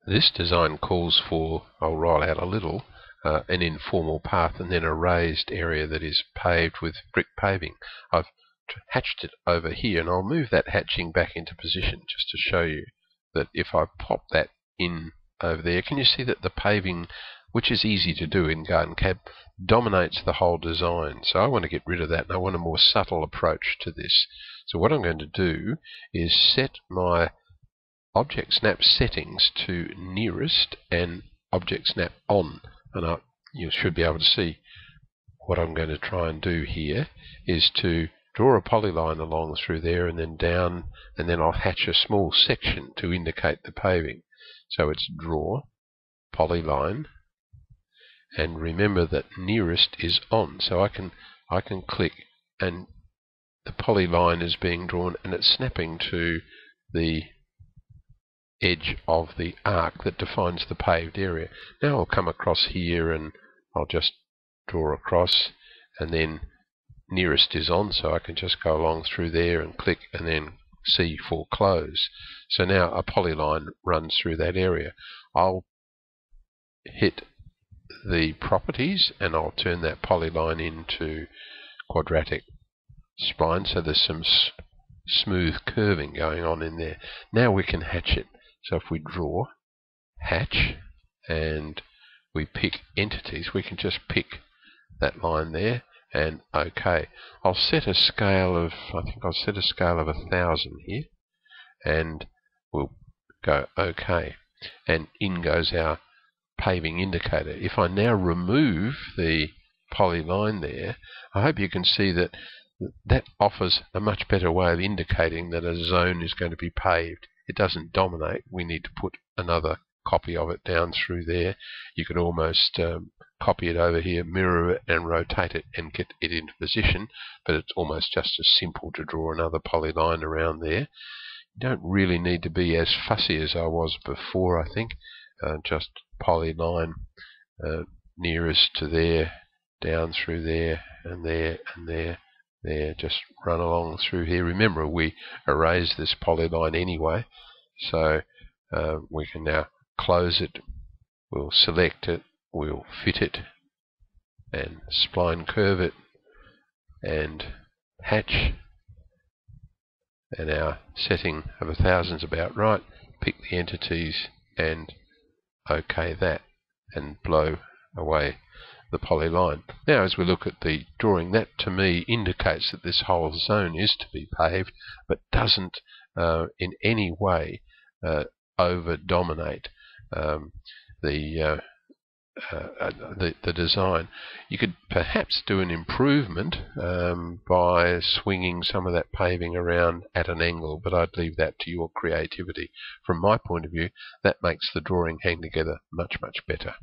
This design calls for, I'll roll out a little, an informal path and then a raised area that is paved with brick paving. I've hatched it over here, and I'll move that hatching back into position just to show you that if I pop that in over there, can you see that the paving, which is easy to do in GardenCAD, dominates the whole design? So I want to get rid of that, and I want a more subtle approach to this. So what I'm going to do is set my Object Snap settings to nearest and Object Snap on, and you should be able to see what I'm going to try and do here is to draw a polyline along through there and then down, and then I'll hatch a small section to indicate the paving. So it's draw, polyline, and remember that nearest is on. So I can click, and the polyline is being drawn, and it's snapping to the edge of the arc that defines the paved area. Now I'll come across here and I'll just draw across, and then nearest is on, so I can just go along through there and click and then see for close. So now a polyline runs through that area. I'll hit the properties and I'll turn that polyline into quadratic spline, so there's some smooth curving going on in there. Now we can hatch it. So if we draw, hatch, and we pick entities, we can just pick that line there and OK. I'll set a scale of, I think I'll set a scale of 1000 here, and we'll go OK. And in goes our paving indicator. If I now remove the polyline there, I hope you can see that that offers a much better way of indicating that a zone is going to be paved. It doesn't dominate. We need to put another copy of it down through there. You could almost copy it over here, mirror it, and rotate it and get it into position, but it's almost just as simple to draw another polyline around there. You don't really need to be as fussy as I was before, I think. Just polyline nearest to there, down through there, and there, and there. There, just run along through here. Remember, we erased this polyline anyway, so we can now close it. We'll select it, we'll fit it, and spline curve it, and hatch. And our setting of 1000 is about right. Pick the entities and OK that, and blow away the polyline. Now as we look at the drawing, that to me indicates that this whole zone is to be paved, but doesn't in any way over-dominate the design. You could perhaps do an improvement by swinging some of that paving around at an angle, but I'd leave that to your creativity. From my point of view, that makes the drawing hang together much, much better.